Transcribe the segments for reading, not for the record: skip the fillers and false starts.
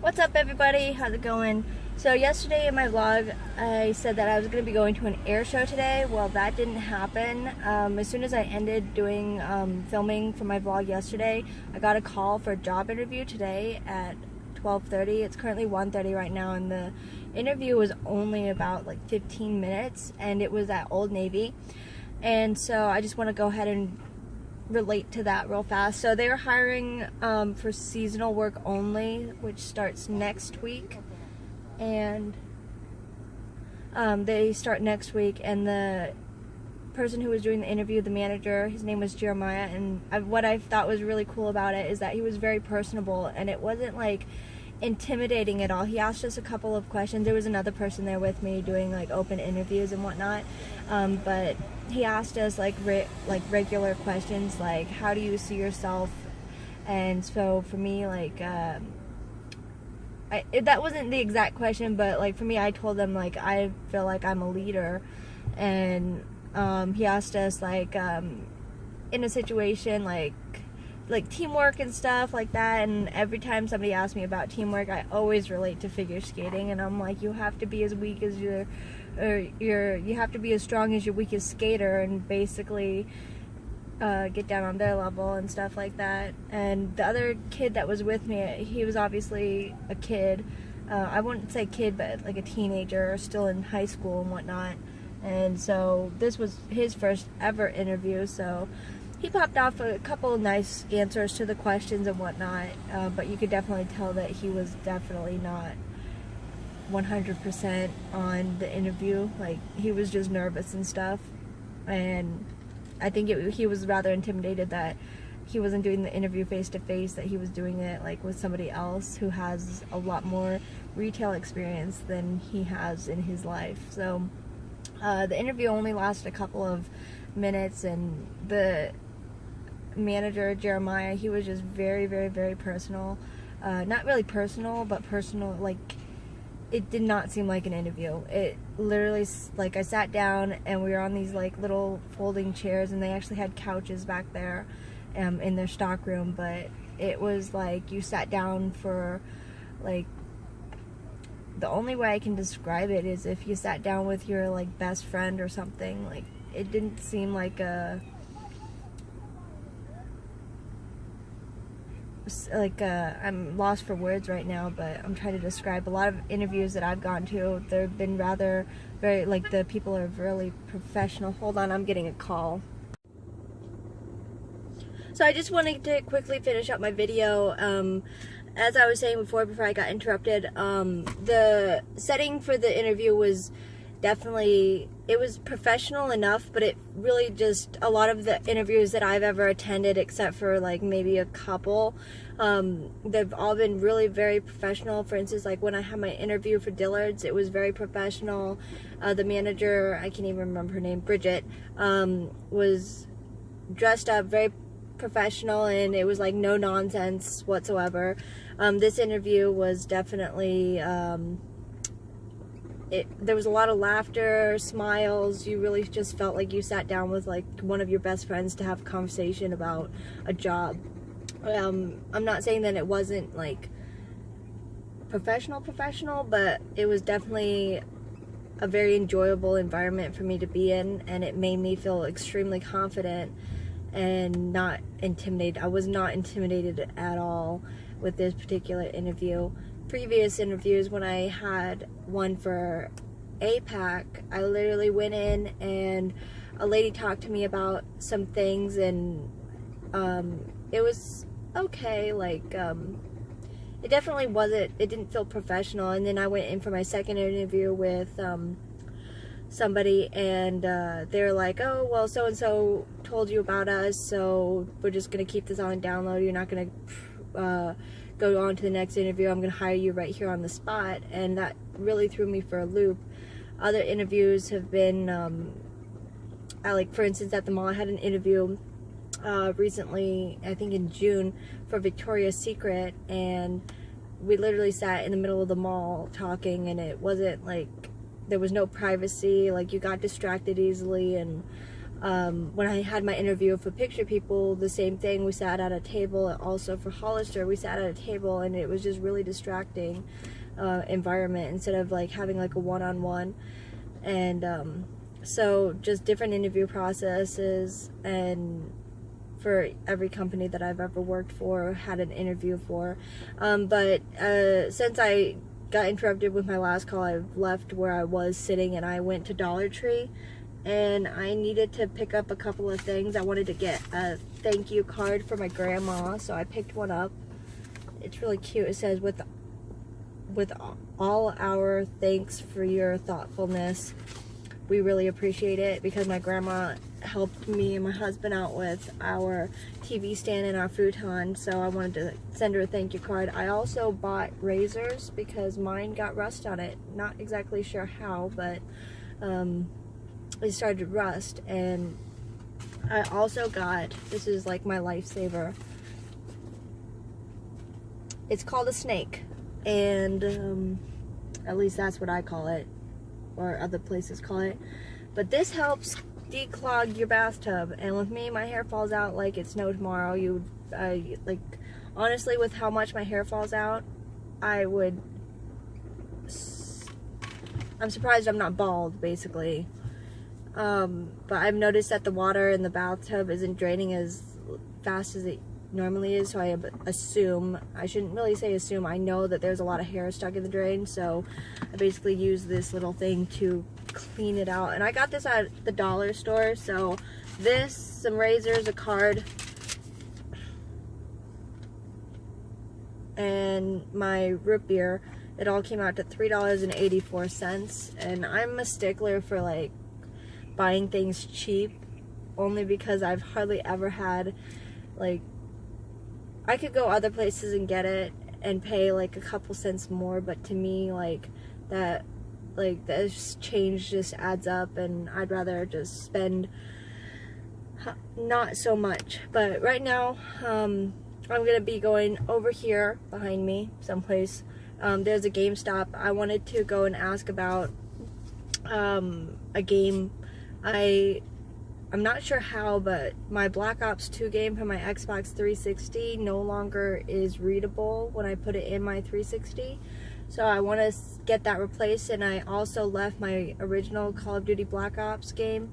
What's up, everybody? How's it going? So yesterday in my vlog I said that I was going to be going to an air show today. Well, that didn't happen. As soon as I ended doing filming for my vlog yesterday, I got a call for a job interview today at 12:30. It's currently 1:30 right now, and the interview was only about like 15 minutes, and it was at Old Navy. And so I just want to go ahead and relate to that real fast. So they are hiring for seasonal work only, which starts next week, and they start next week. And the person who was doing the interview, the manager, his name was Jeremiah, and what I thought was really cool about it is that he was very personable, and it wasn't like intimidating at all. He asked us a couple of questions. There was another person there with me doing like open interviews and whatnot, but he asked us like regular questions like, how do you see yourself? And so for me, like that wasn't the exact question, but like for me, I told them like I feel like I'm a leader. And he asked us like in a situation like teamwork and stuff like that. And every time somebody asks me about teamwork, I always relate to figure skating, and I'm like, you have to be as weak as you have to be as strong as your weakest skater, and basically get down on their level and stuff like that. And the other kid that was with me, he was obviously a kid. I wouldn't say kid, but like a teenager, still in high school and whatnot. And so this was his first ever interview, so he popped off a couple of nice answers to the questions and whatnot, but you could definitely tell that he was definitely not 100% on the interview. Like, he was just nervous and stuff, and I think he was rather intimidated that he wasn't doing the interview face to face, that he was doing it like with somebody else who has a lot more retail experience than he has in his life. So the interview only lasted a couple of minutes, and the manager, Jeremiah, he was just very, very, very personal. Not really personal, but personal. Like, it did not seem like an interview. It literally, like, I sat down and we were on these like little folding chairs, and they actually had couches back there in their stock room, but it was like you sat down for, like, the only way I can describe it is if you sat down with your like best friend or something. Like, it didn't seem like I'm lost for words right now, but I'm trying to describe a lot of interviews that I've gone to. They've been rather very, like, the people are really professional. Hold on, I'm getting a call. So I just wanted to quickly finish up my video. As I was saying before I got interrupted, the setting for the interview was definitely, it was professional enough, but it really just, a lot of the interviews that I've ever attended, except for like maybe a couple, they've all been really very professional. For instance, like when I had my interview for Dillard's, it was very professional. The manager, I can't even remember her name, Bridget, was dressed up very professional, and it was like no nonsense whatsoever. This interview was definitely there was a lot of laughter, smiles. You really just felt like you sat down with like one of your best friends to have a conversation about a job. I'm not saying that it wasn't like professional, but it was definitely a very enjoyable environment for me to be in, and it made me feel extremely confident and not intimidated. I was not intimidated at all with this particular interview. Previous interviews, when I had one for APAC, I literally went in and a lady talked to me about some things, and it was okay. Like, it definitely wasn't, it didn't feel professional. And then I went in for my second interview with somebody, and they're like, oh, well, so and so told you about us, so we're just gonna keep this on download. You're not gonna go on to the next interview. I'm gonna hire you right here on the spot. And that really threw me for a loop. Other interviews have been like, for instance, at the mall, I had an interview recently, I think in June, for Victoria's Secret, and we literally sat in the middle of the mall talking, and it wasn't like, there was no privacy. Like, you got distracted easily, and When I had my interview for Picture People, the same thing. We sat at a table. Also for Hollister, we sat at a table, and it was just really distracting environment instead of like having like a one-on-one. And so just different interview processes, and for every company that I've ever worked for, had an interview for. But since I got interrupted with my last call, I've left where I was sitting and I went to Dollar Tree, and I needed to pick up a couple of things. I wanted to get a thank you card for my grandma, so I picked one up. It's really cute. It says, with all our thanks for your thoughtfulness. We really appreciate it, because my grandma helped me and my husband out with our TV stand and our futon, so I wanted to send her a thank you card. I also bought razors because mine got rust on it. Not exactly sure how, but it started to rust. And I also got, this is like my lifesaver. It's called a snake, and at least that's what I call it, or other places call it. But this helps declog your bathtub, and with me, my hair falls out like it's no tomorrow. Like, honestly, with how much my hair falls out, I'm surprised I'm not bald, basically. But I've noticed that the water in the bathtub isn't draining as fast as it normally is, so I assume, I shouldn't really say assume, I know that there's a lot of hair stuck in the drain, so I basically use this little thing to clean it out. And I got this at the dollar store, so this, some razors, a card, and my root beer, it all came out to $3.84, and I'm a stickler for like buying things cheap, only because I've hardly ever had, like, I could go other places and get it and pay like a couple cents more, but to me, like, that change just adds up, and I'd rather just spend not so much. But right now, I'm gonna be going over here behind me someplace. There's a GameStop. I wanted to go and ask about a game. I'm not sure how, but my Black Ops 2 game for my Xbox 360 no longer is readable when I put it in my 360. So I want to get that replaced, and I also left my original Call of Duty Black Ops game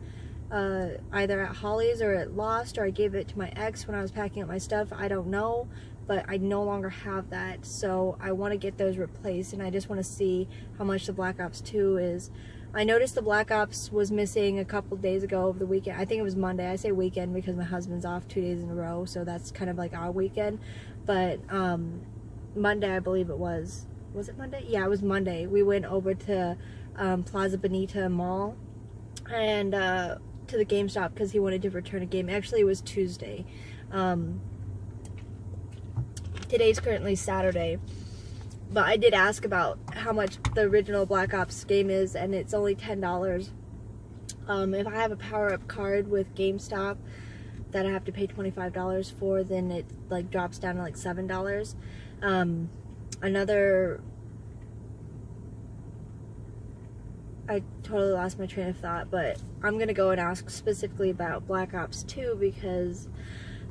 either at Holly's or at Lost, or I gave it to my ex when I was packing up my stuff. I don't know, but I no longer have that, so I want to get those replaced, and I just want to see how much the Black Ops 2 is. I noticed the Black Ops was missing a couple days ago over the weekend. I think it was Monday. I say weekend because my husband's off 2 days in a row, so that's kind of like our weekend. But Monday, I believe it was. Was it Monday? Yeah, it was Monday. We went over to Plaza Bonita Mall and to the GameStop because he wanted to return a game. Actually, it was Tuesday. Today's currently Saturday. But I did ask about how much the original Black Ops game is, and it's only $10. If I have a power-up card with GameStop that I have to pay $25 for, then it like drops down to like $7. I totally lost my train of thought, but I'm gonna go and ask specifically about Black Ops 2 because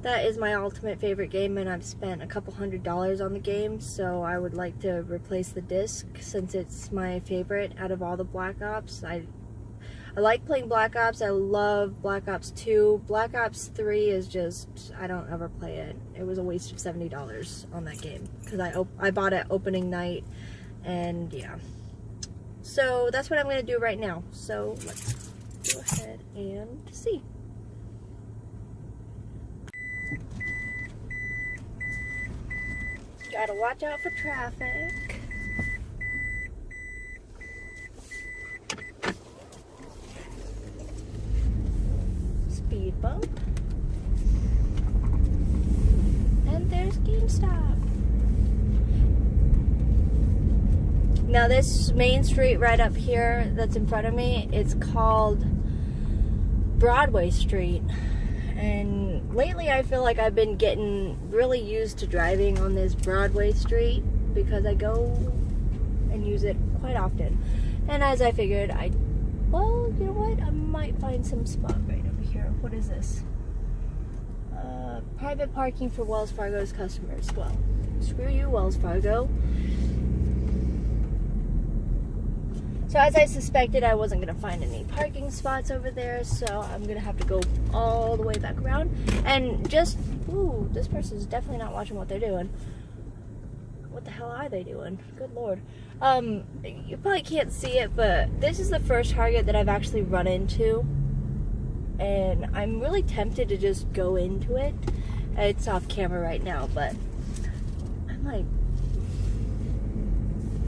that is my ultimate favorite game, and I've spent a couple $100s on the game, so I would like to replace the disc since it's my favorite out of all the Black Ops. I like playing Black Ops. I love Black Ops 2. Black Ops 3 is just, I don't ever play it. It was a waste of $70 on that game because I bought it opening night, and yeah. So that's what I'm going to do right now. So let's go ahead and see. Gotta watch out for traffic. Speed bump. And there's GameStop. Now this main street right up here that's in front of me, it's called Broadway Street. And lately I feel like I've been getting really used to driving on this Broadway Street because I go and use it quite often. And as I figured, well, you know what? I might find some spot right over here. What is this? Private parking for Wells Fargo's customers. Well, screw you, Wells Fargo. So as I suspected, I wasn't going to find any parking spots over there, so I'm going to have to go all the way back around. And just, ooh, this person's definitely not watching what they're doing. What the hell are they doing? Good Lord. You probably can't see it, but this is the first Target that I've actually run into. And I'm really tempted to just go into it. It's off camera right now, but I'm like,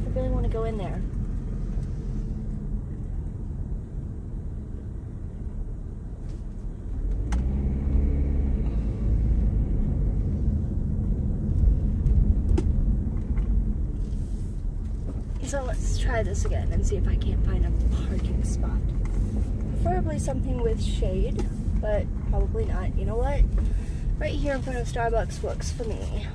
I really want to go in there. So let's try this again and see if I can't find a parking spot. Preferably something with shade, but probably not. You know what? Right here in front of Starbucks works for me.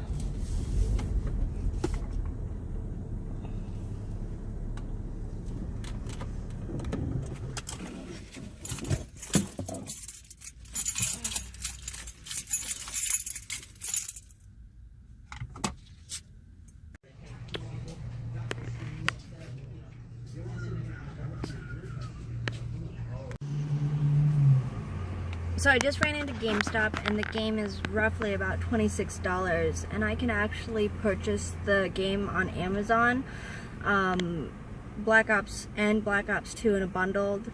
So I just ran into GameStop, and the game is roughly about $26, and I can actually purchase the game on Amazon, Black Ops and Black Ops 2 in a bundled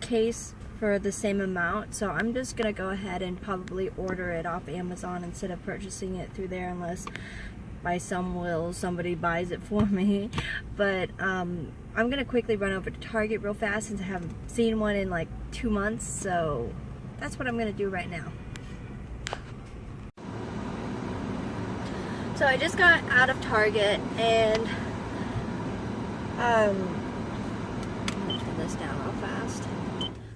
case for the same amount. So I'm just gonna go ahead and probably order it off Amazon instead of purchasing it through there, unless by some will somebody buys it for me. But I'm gonna quickly run over to Target real fast since I haven't seen one in like 2 months, so that's what I'm gonna do right now. So I just got out of Target, and I'm gonna turn this down real fast.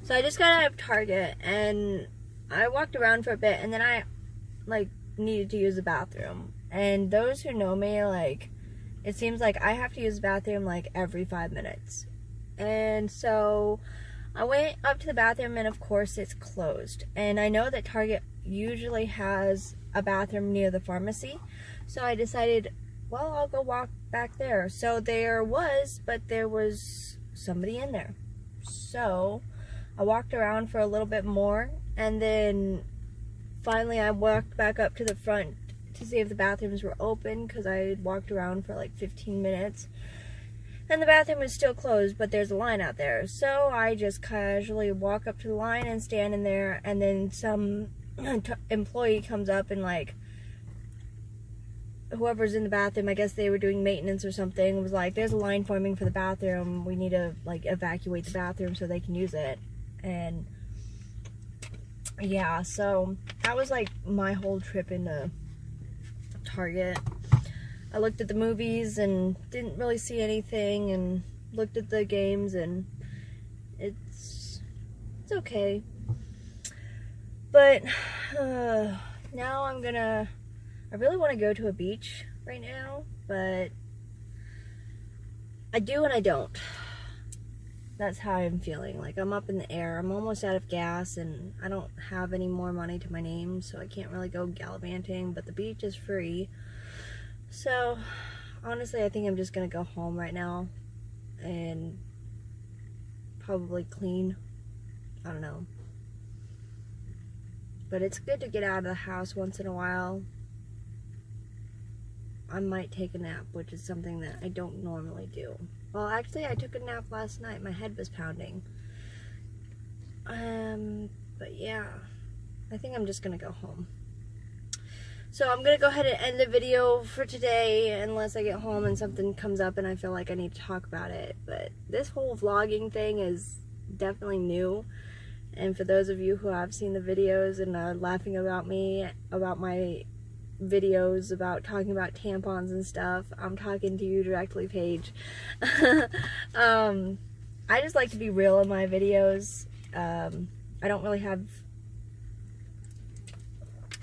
So I just got out of Target, and I walked around for a bit, and then I like needed to use the bathroom. And those who know me, like, it seems like I have to use the bathroom like every 5 minutes. And so I went up to the bathroom, and of course it's closed. And I know that Target usually has a bathroom near the pharmacy, so I decided, well, I'll go walk back there. So there was, but there was somebody in there. So I walked around for a little bit more, and then finally I walked back up to the front to see if the bathrooms were open, because I had walked around for like 15 minutes. And the bathroom is still closed, but there's a line out there. So I just casually walk up to the line and stand in there, and then some employee comes up and, like, whoever's in the bathroom, I guess they were doing maintenance or something, was like, there's a line forming for the bathroom. We need to, like, evacuate the bathroom so they can use it. And yeah, so that was like my whole trip into Target. I looked at the movies and didn't really see anything, and looked at the games, and it's okay. But now I really want to go to a beach right now, but I do and I don't. That's how I'm feeling. Like, I'm up in the air. I'm almost out of gas, and I don't have any more money to my name, so I can't really go gallivanting, but the beach is free. So, honestly, I think I'm just gonna go home right now and probably clean. I don't know. But it's good to get out of the house once in a while. I might take a nap, which is something that I don't normally do. Well, actually, I took a nap last night. My head was pounding. But yeah, I think I'm just gonna go home. So I'm gonna go ahead and end the video for today, unless I get home and something comes up and I feel like I need to talk about it. But this whole vlogging thing is definitely new. And for those of you who have seen the videos and are laughing about me, about my videos about talking about tampons and stuff, I'm talking to you directly, Paige. I just like to be real in my videos. I don't really have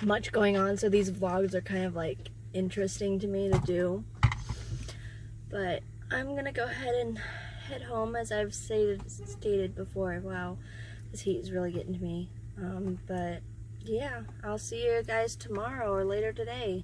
much going on, so these vlogs are kind of like interesting to me to do. But I'm gonna go ahead and head home, as I've stated before. Wow, This heat is really getting to me. But yeah, I'll see you guys tomorrow or later today.